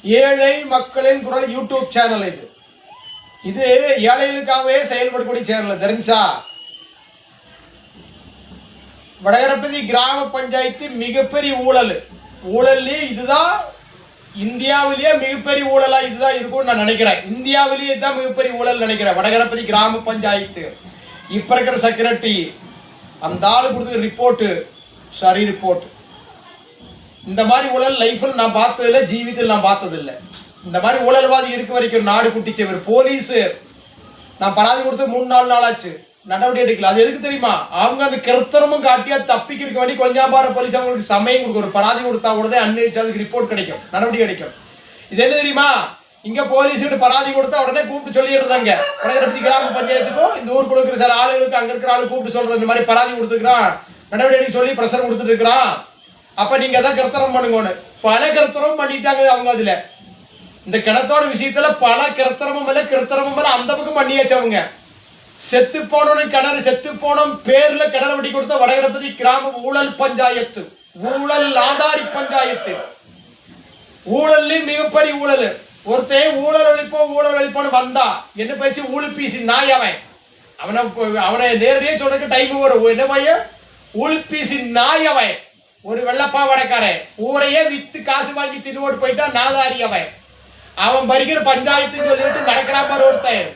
ஏழை மக்களின் குரல் யூடியூப் சேனல் இது ஏழைகளுக்காகவே செயல்படக்கூடிய சேனல். தெரிஞ்சா வடகரப்பதி கிராம பஞ்சாயத்து மிகப்பெரிய ஊழல் இதுதான் இந்தியாவிலேயே மிகப்பெரிய ஊழலா இதுதான் இருக்கும்னு நான் நினைக்கிறேன். இந்தியாவிலேயே இதுதான் மிகப்பெரிய ஊழல் நினைக்கிறேன். வடகரப்பதி கிராம பஞ்சாயத்து இப்ப இருக்கிற செக்ரட்டரி அந்த ஆளு கொடுத்த ரிப்போர்ட்டு சரி ரிப்போர்ட். இந்த மாதிரி ஊழல் லைஃப்ல நான் பார்த்ததில்லை, ஜீவித்தில் நான் பார்த்ததில்லை. இந்த மாதிரி ஊழல்வாதி இருக்க வரைக்கும் நாடு குட்டிச்சவர் போலீஸ் நான் பராதி கொடுத்து 3-4 நாள் ஆச்சு, நடவடிக்கை எடுக்கல. அது எதுக்கு தெரியுமா? அவங்க அந்த கிருத்தனமும் காட்டியா தப்பிக்கிறதுக்கு வேண்டி கொஞ்சம் பார போலீஸ் அவங்களுக்கு சமயம் கொடுக்கும். ஒரு பராதி கொடுத்தா கூட அன்னைக்கு அதுக்கு ரிப்போர்ட் கிடைக்கும், நடவடிக்கை கிடைக்கும். இது என்ன தெரியுமா? இங்க போலீஸ் பராதி கொடுத்தா உடனே கூப்பிட்டு சொல்லிடுறாங்க. வடகரப்பதி கிராம பஞ்சாயத்துக்கும் இந்த ஊர் கொடுக்குற சில ஆளுகளுக்கு அங்க இருக்கிற ஆளு கூப்பிட்டு சொல்ற இந்த மாதிரி பராதி கொடுத்துக்கிறான், நடவடிக்கை சொல்லி பிரஷர் கொடுத்துட்டு இருக்கிறான், அப்ப நீங்க தான் கிருத்தனம் பண்ணுங்கன்னு. பல கிருத்தனம் பண்ணிட்டாங்க அவங்க. அதுல இந்த கிணத்தோட விஷயத்துல பல கிருத்தனமும் அந்த பக்கம் பண்ணியாச்சு. அவங்க செத்து போனோன்னு கிணறு செத்து போனோம் பேர்ல கிணறு வெட்டி கொடுத்த வடகரப்பதி கிராம ஊழல் பஞ்சாயத்து, ஊழல் ஆதாரி பஞ்சாயத்து. ஊழல் மிகப்பெரிய ஊழல். ஒருத்தன் ஊழல் ஒழிப்போன்னு வந்தா என்ன பேசி ஊழல் பீசி நாய் அவனை நேரடியே சொல்றதுக்கு டைம் வரும். என்ன பையன் ஊழல் பீசி நாய் அவன். ஒரு வெள்ளப்பா வடக்காரன் ஊரையே வித்து காசு வாங்கி தின்னுவோட்டு போயிட்டா நாதாரி அவன் பறிக்கிற பஞ்சாயத்துன்னு சொல்லிட்டு நடக்கிறான் பாரு ஒருத்தன்.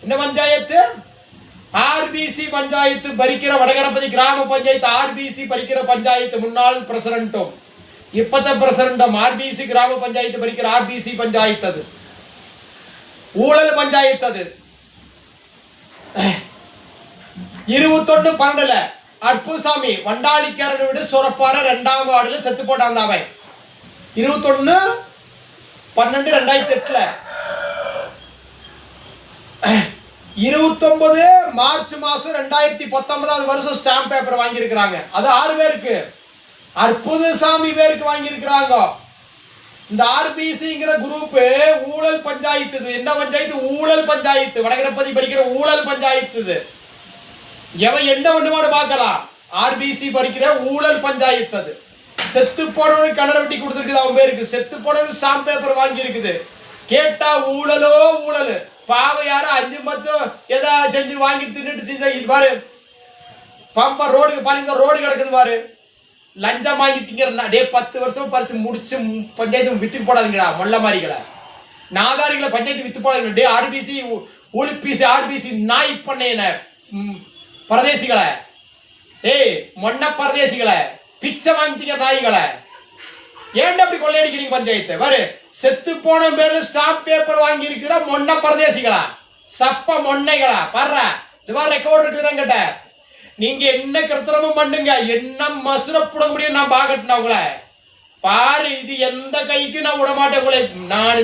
என்ன பஞ்சாயத்து? ஆர்பிசி பஞ்சாயத்து பறிக்கிற வடகரப்பதி கிராம பஞ்சாயத்து. ஆர்பிசி பறிக்கிற பஞ்சாயத்து முன்னாள் பிரசிடண்டும் இப்பத்த பிரசிடண்டும் ஆர்பிசி கிராம பஞ்சாயத்து பறிக்கிற ஆர்பிசி பஞ்சாயத்து. அது ஊழல் பஞ்சாயத்து. அது 21/12 அற்புசாமி வண்டாளிக்காரனை விட சுரப்பார 2ஆம் வார்டுல செத்து போட்டான் அவன். 21/12/2008 29 மார்ச் மாசம் 2019 வருஷம் ஸ்டாம்ப் பேப்பர் வாங்கி இருக்கிறாங்க. அது 6 பேருக்கு அற்புதசாமி பேருக்கு வாங்கி இருக்கிறாங்க. இந்த ஆர்பிசிங்கிற குரூப் ஊழல் பஞ்சாயத்து. என்ன பஞ்சாயத்து? ஊழல் பஞ்சாயத்து. வடகரப்பதி பறிக்கிற ஊழல் பஞ்சாயத்து. எவன் என்ன பண்ணுவான்னு பார்க்கலாம். ஆர்பிசி பறிக்கிற ஊழல் பஞ்சாயத்து. அது செத்து போனவனுக்கு கிணறு வெட்டி கொடுத்துருக்குது அவன் பேருக்கு. செத்து போனவனுக்கு ஸ்டாம்ப் பேப்பர் வாங்கி இருக்குது. கேட்டா ஊழலோ ஊழல். பாவம் யாரும் 5-10 ஏதாவது செஞ்சு வாங்கி தின்னுட்டு இது பாரு பம்பர் ரோடுக்கு பாரு, இந்த ரோடு கிடக்குது பாரு. லஞ்சம் வாங்கி திங்கிறா. 10 வருஷம் பறிச்சு முடிச்சு பஞ்சாயத்து வித்து போடாதீங்களா மொல்ல மாதிரிகளை நாதாரிகளை பஞ்சாயத்து வித்து போடாதீங்க. ஆர்பிசி ஊழிபிசி ஆர்பிசி நாய் பண்ணையின பரதேசிகளை மொன்ன பரதேசிகளை பிச்சை வாங்கி திங்கிற நாய்களை ஏன்டா அப்படி கொள்ளையடிக்கிறீங்க பஞ்சாயத்தை? பாரு செத்து போன பேர்ல ஸ்டாம்ப் பேப்பர் வாங்கி இருக்கிற மொன்ன பரதேசிகளா சப்ப மொன்னைகளா பாரு. இது மாதிரி ரெக்கார்டு இருக்குதுங்கிட்ட. நீங்க என்ன கிருத்திரமும் பண்ணுங்க, என்ன மசுரப்பட முடியும் நான் பாக்கட்டேன் உங்களை பாரு. இது எந்த கைக்கு நான் விட மாட்டேன் உங்களை. நான்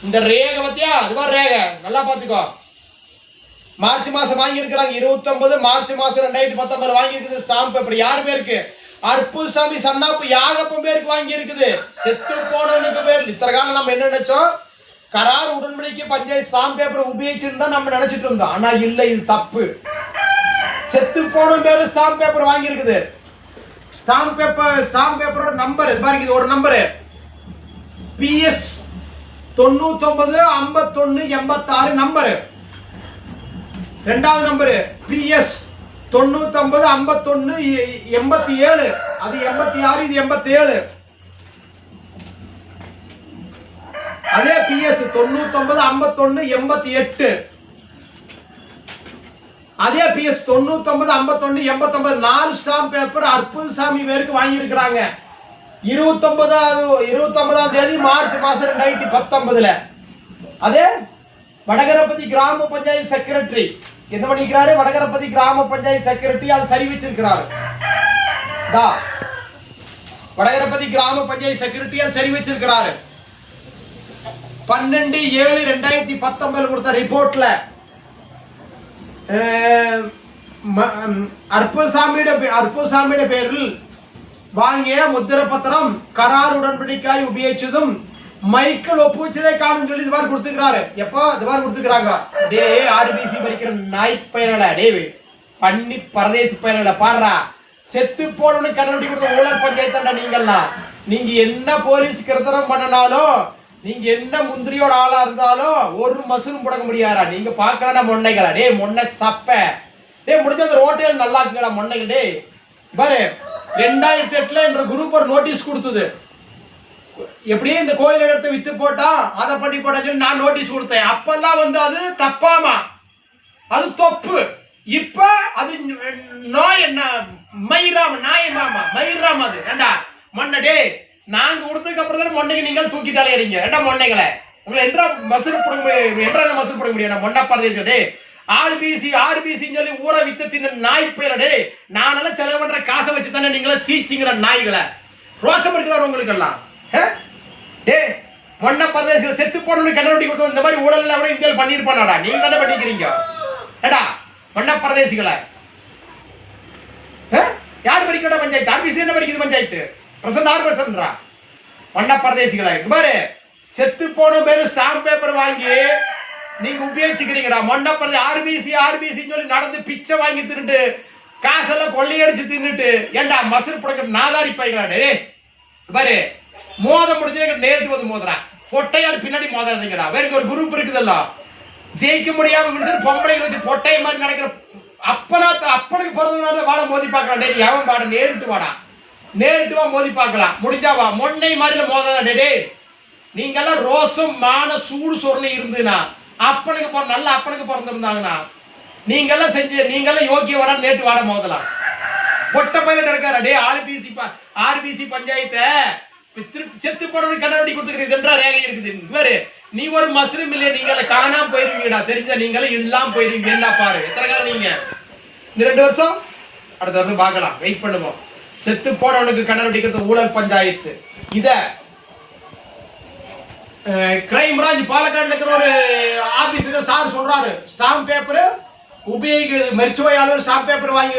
இந்த ரேகை பத்தியா அது மாதிரி ரேகை நல்லா பாத்துக்கோ. மார்ச் மாசம் வாங்கி இருக்கிறாங்க. 29 மார்ச் மாசம் 2019 வாங்கி இருக்குது ஸ்டாம்ப் பேப்பர். யாரு பேருக்கு? அற்புசாமி சன்னாப்பு யாகப்பம் பேருக்கு வாங்கி இருக்குது. செத்து போனவனுக்கு பேர். இத்தனை காலம் நம்ம என்ன நினைச்சோம்? கரார் உடன்படிக்கை பஞ்சாயத்து ஸ்டாம்ப் பேப்பர் உபயோகிச்சிருந்தா நம்ம நினைச்சிட்டு இருந்தோம். ஆனா இல்ல, இது தப்பு. செத்து போன பேரு ஸ்டாம்ப் பேப்பர் வாங்கி இருக்குது. ஸ்டாம்ப் பேப்பரோட நம்பர் இது பாருங்க. இது ஒரு நம்பரு PS 995186 நம்பரு. ரெண்டாவது நம்பரு PS 995187. அது 86, இது 87. அதே PS 995188. அதே PS 995189. 4 ஸ்டாம்ப் பேப்பர் அற்புதசாமி பேருக்கு வாங்கி இருக்கிறாங்க. 29ஆம் தேதி மார்ச் மாசம் 2019. அதே வடகரப்பதி கிராம பஞ்சாயத்து செக்ரட்டரி என்ன பண்ணிக்கிறாரு? வடகரப்பதி கிராம பஞ்சாயத்து செக்ரட்டரி அது சரி வச்சிருக்கிறாரு. வடகரப்பதி கிராம பஞ்சாயத்து செக்ரட்டரி அது சரி வச்சிருக்கிறாரு. 12/7/2019 கொடுத்த ரிப்போர்ட்ல அற்புசாமியோட பேரில் வாங்கிய முத்திர பத்திரம் கரார் உடன்படிக்கை உபயோகிச்சதும் மைக்கேல் ஒப்புவச்சதே காணும் சொல்லி இது மாதிரி கொடுத்துக்கிறாரு. எப்போ இது மாதிரி கொடுத்துக்கிறாங்க? ஆர்பிசி பறிக்கிற நாய் பயனல பண்ணி பரதேசி பயனல பாடுறா செத்து போனவனு கண்ணடி கொடுத்த ஊழல் பஞ்சாயத்தாண்டா நீங்கெல்லாம். நீங்க என்ன போலீஸ் கிருத்தனம் பண்ணனாலும், நீங்க என்ன முந்திரியோட ஆளா இருந்தாலும் ஒரு மசூலும் புடங்க முடியாரா. நீங்க பாக்கலன்னா மொன்னைகளா டே, மொன்னை சப்ப டே, முடிஞ்ச அந்த ரோட்டையில் நல்லா இருக்குங்களா மொன்னைகள் டே. பாரு 2008 என்ற குரூப் ஒரு நோட்டீஸ் கொடுத்தது. எப்படியே இந்த கோயில் இடத்தை வித்து போட்டா அதை பண்ணி போட்டா சொல்லி நான் நோட்டீஸ் கொடுத்தேன். அப்பெல்லாம் வந்து அது தப்பாமா, அது தொப்பு. இப்ப அது நோய் என்ன மயிராம நாயமாமா மயிராம. அது ஏண்டா மொன்னடே நாங்க கொடுத்ததுக்கு அப்புறம் தான் மொன்னைக்கு நீங்கள் தூக்கிட்டாலே இருங்க. ஏண்டா மொன்னைகளை உங்களை என்றா மசூல் போட முடியும், என்றா மசூல் போட முடியும். மொன்ன பரதேசடே ஆர்பிசின்னு சொல்லி ஊரை வித்து தின்ன நாய் பேரடே. நானெல்லாம் செலவு பண்ற காசை வச்சு தானே நீங்கள சீச்சிங்கிற நாய்களை. ரோசம் இருக்குதா உங்களுக்கு எல்லாம்? டே மொன்ன பரதேசிகள் செத்து போடணும்னு கண்ணடி கொடுத்தோம். இந்த மாதிரி ஊழல் கூட இந்தியாவில் பண்ணிருப்பானாடா. நீங்க தானே பண்ணிக்கிறீங்க. ஏடா மொன்ன பரதேசிகளை யார் பறிக்கடா பஞ்சாயத்து? ஆர்பிசி என்ன பறிக்குது பஞ்சாயத்து? பிரசன்ட் 6%. மொன்ன பரதேசிகளை பாரு, செத்து போன பேரு ஸ்டாம்ப் பேப்பர் வாங்கி நீங்க உபயோகிச்சுக்கிறீங்கடா. மொன்ன பரதே ஆர்பிசி சொல்லி நடந்து பிச்சை வாங்கி தின்னுட்டு காசெல்லாம் கொள்ளையடிச்சு தின்னுட்டு ஏண்டா மசூல் புடக்கிற நாதாரி பைகளா டே. பாரு மோத முடிஞ்சு நேரிட்டு வந்து மோதுறான். பொட்டையாடு பின்னாடி மோதாதீங்கடா. வேற ஒரு குரூப் இருக்குதல்ல, ஜெயிக்க முடியாம பொம்பளைகளை வச்சு பொட்டைய மாதிரி நடக்கிற அப்பனுக்கு பிறந்தனால வாட மோதி பார்க்கலாம். டே எவன் பாட நேரிட்டு வாடா, நேரிட்டு வா மோதி பார்க்கலாம். முடிஞ்சாவா மொன்னை மாதிரில மோதாதா டே. நீங்கெல்லாம் ரோசம் மான சூடு சொரணை இருந்துனா அப்பனுக்கு நல்ல அப்பனுக்கு பிறந்திருந்தாங்கன்னா நீங்கெல்லாம் செஞ்சு நீங்கெல்லாம் யோக்கிய வாடா நேற்று வாட மோதலாம். பொட்டை பயில நடக்காரா டே. ஆர்பிசி பஞ்சாயத்தை செத்து போறது கடவடி கொடுத்துக்கிறது என்ற ரேகை இருக்குது. வேறு நீ ஒரு மஸ்ரூம் இல்லையா, நீங்கள காணாம போயிருவீங்கடா. தெரிஞ்சா நீங்களும் இல்லாம போயிருவீங்க. என்ன பாரு எத்தனை காலம் நீங்க இந்த 2 வருஷம் அடுத்த வருஷம் பார்க்கலாம். வெயிட் பண்ணுவோம். செத்து போனவனுக்கு கண்ணடிக்கிறது ஊழல் பஞ்சாயத்து. இத கிரைம் பிரான்ச் பாலக்காடுல இருக்கிற ஒரு ஆபீஸர் சார் சொல்றாரு, ஸ்டாம்ப் பேப்பர் உபயோகிக்கிறது மரிச்சுவையாளர் ஸ்டாம்ப் பேப்பர் வாங்கி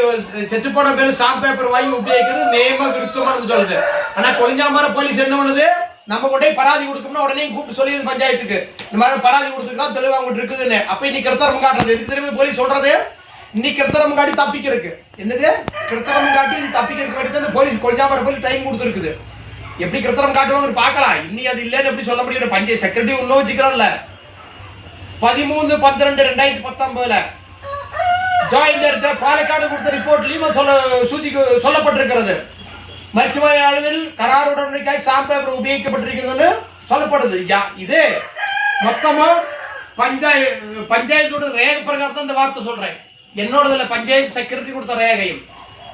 செத்து போன பேர் ஸ்டாம்ப் பேப்பர் வாங்கி உபயோகிக்கிறது நேம விருத்தமானது சொல்லுது. ஆனா கொளிஞ்சாமர போலீஸ் என்ன பண்ணுது, நம்ம கொண்டே பராதி கொடுக்கணும்னா உடனே கூப்பிட்டு சொல்லிடுது பஞ்சாயத்துக்கு, இந்த மாதிரி பராதி கொடுத்துக்கலாம் தெளிவா அவங்க இருக்குதுன்னு. அப்ப இன்னைக்கு கிருத்தரம் காட்டுறது எதுக்கு திரும்பி போலீஸ் சொல்றது, இன்னைக்கு கிருத்தரம் காட்டி தப்பிக்கிறதுக்கு. என்னது கிருத்தரம் காட்டி தப்பிக்கிறதுக்கு வேண்டி தான் போலீஸ் கொளிஞ்சாமர போலீஸ் டைம் கொடுத்துருக்குது. எப்படி கிருத்தரம் காட்டுவாங்க பார்க்கலாம். இன்னி அது இல்லைன்னு எப்படி சொல்ல முடியும். பஞ்சாயத்து செக்ரட்டரி இன்னும் வச்சுக்கிறோம்ல. 13/12/2019 ஜாயிண்ட் டைரக்டர் பாலக்காடு கொடுத்த ரிப்போர்ட்லயும் சொல்லப்பட்டிருக்கிறது. மருத்துவ அளவில் கரார் உடன்படிக்கையாய் ஸ்டாம்ப் பேப்பர் உபயோகிக்கப்பட்டிருக்கிறதுன்னு சொல்லப்படுது. இது மொத்தமா பஞ்சாயத்தோட ரேகை பிரகாரம் தான் இந்த வார்த்தை சொல்றேன். என்னோடதுல பஞ்சாயத்து செக்ரட்டரி கொடுத்த ரேகையும்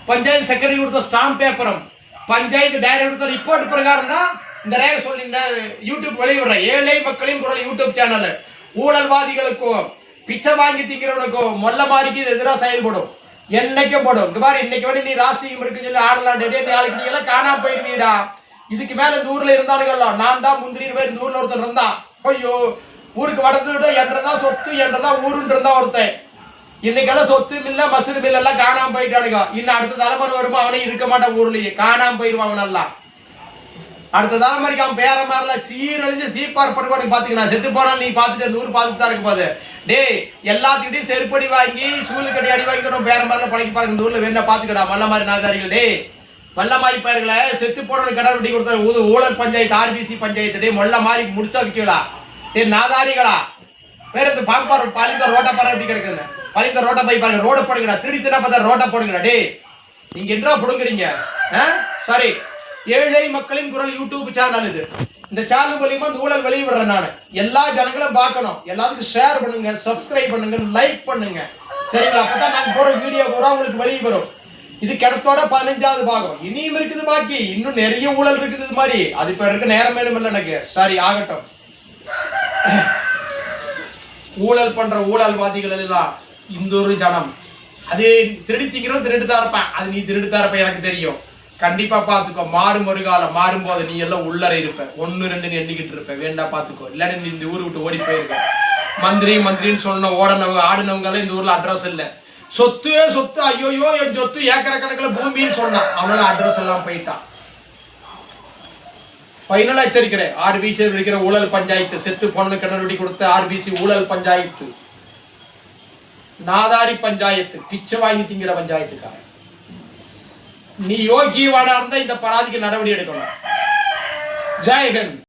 பஞ்சாயத்து செக்ரட்டரி கொடுத்த ஸ்டாம்ப் பேப்பரும் பஞ்சாயத்து டைரக்டர் கொடுத்த ரிப்போர்ட் பிரகாரம் தான் இந்த ரேகை சொல்லி யூடியூப் வெளியிடுறேன். ஏழை மக்களின் குரல் யூடியூப் சேனல் ஊழல்வாதிகளுக்கும் பிச்சை வாங்கி திங்கிறவனுக்கும் மொல்ல மாதிரிக்கு இது எதிராக செயல்படும். என்னைக்கும் போடும். இங்க பாரு இன்னைக்கு வந்து நீ ராசியம் இருக்குன்னு சொல்லி ஆடலாம் டே, நாளைக்கு நீ எல்லாம் காணாம போயிருவீடா. இதுக்கு மேல இந்த ஊர்ல இருந்தானுங்கல்ல, நான் தான் முந்திரின்னு பேர் இந்த ஊர்ல ஒருத்தன் இருந்தான். ஐயோ ஊருக்கு வடத்து விட என்றதா சொத்து என்றதா ஊருன்னு இருந்தா ஒருத்தன். இன்னைக்கெல்லாம் சொத்து மில்ல மசூல் மில்ல எல்லாம் காணாம போயிட்டானுங்க. இன்னும் அடுத்த தலைமுறை வருமா அவனே இருக்க மாட்டான் ஊர்லயே, காணாம போயிருவான் அவனெல்லாம். அடுத்த தலைமுறைக்கு அவன் பேர மாதிரில சீரழிஞ்சு சீப்பார் படுவானுக்கு பாத்தீங்கன்னா செத்து போனா நீ பாத்துட்டு அந்த ஊர் பாத்துட்டு தான் இருக்க போது. டே எல்லாத்துக்கிட்டையும் செருப்படி வாங்கி சூழல் கட்டி அடி வாங்கிக்கணும். பேர மாதிரிலாம் பழக்கி பாருங்க. இந்த ஊர்ல வேணா பாத்துக்கடா மல்ல மாதிரி நாதாரிகள். டே மல்ல மாதிரி பாருங்களே செத்து போறவனுக்கு கடற்கட்டி கொடுத்த ஊழல் பஞ்சாயத்து ஆர்பிசி பஞ்சாயத்து. டே மொல்ல மாதிரி முடிச்சா விற்கலா. டே நாதாரிகளா வேற இந்த பாம்பார் பாலிந்த ரோட்டை பாரு எப்படி கிடக்குது. பாலிந்த ரோட்டை போய் பாருங்க. ரோட போடுங்கடா. திருடி தினா பார்த்தா ரோட்டை போடுங்கடா. டே நீங்க என்ன புடுங்குறீங்க? சாரி ஏழை மக்களின் குரல் யூடியூப் சேனல் இது. இந்த சேனல் மூலியமா இந்த ஊழல் வெளியிடுறேன் நான். எல்லா ஜனங்களும் பார்க்கணும். எல்லாத்துக்கும் ஷேர் பண்ணுங்க, சப்ஸ்கிரைப் பண்ணுங்க, லைக் பண்ணுங்க. சரிங்களா? அப்பதான் நாங்க போற வீடியோ பூரா உங்களுக்கு வெளியே வரும். இது கிடத்தோட 15வது பாகம். இனியும் இருக்குது பாக்கி. இன்னும் நிறைய ஊழல் இருக்குது இது மாதிரி. அது இப்ப இருக்க நேரம் வேணும் இல்லை எனக்கு. சரி ஆகட்டும். ஊழல் பண்ற ஊழல்வாதிகள் எல்லாம் இந்த ஒரு ஜனம். அது திருடி திங்கிறோம், திருடுதான் இருப்பேன். அது நீ திருடுதான் இருப்ப எனக்கு தெரியும். கண்டிப்பா பாத்துக்கோ. மாறும் ஒரு காலம் மாறும்போது நீ எல்லாம் உள்ளர இருப்ப. 1 2 எண்ணிக்கிட்டு இருப்ப. வேண்டா பாத்துக்கோ. இல்லாட்டி நீ இந்த ஊரை விட்டு ஓடி போயிருக்க. மந்திரின்னு சொன்ன ஓடனவங்க ஆடினவங்க எல்லாம் இந்த ஊர்ல அட்ரஸ் இல்லை. சொத்து ஐயோயோ என் சொத்து ஏக்கர கணக்குல பூமின்னு சொன்னான். அவனால அட்ரஸ் எல்லாம் போயிட்டான். ஃபைனலா எச்சரிக்கிறேன். ஆர்பிசி இருக்கிற ஊழல் பஞ்சாயத்து செத்து பொண்ணு கிணறுடி கொடுத்த ஆர்பிசி ஊழல் பஞ்சாயத்து, நாதாரி பஞ்சாயத்து, பிச்சை வாங்கி திங்கிற பஞ்சாயத்துக்காரன். நீ யோகியவானா இருந்தா இந்த பராதிக்கு நடவடிக்கை எடுக்கணும். ஜெய் ஹிந்த்.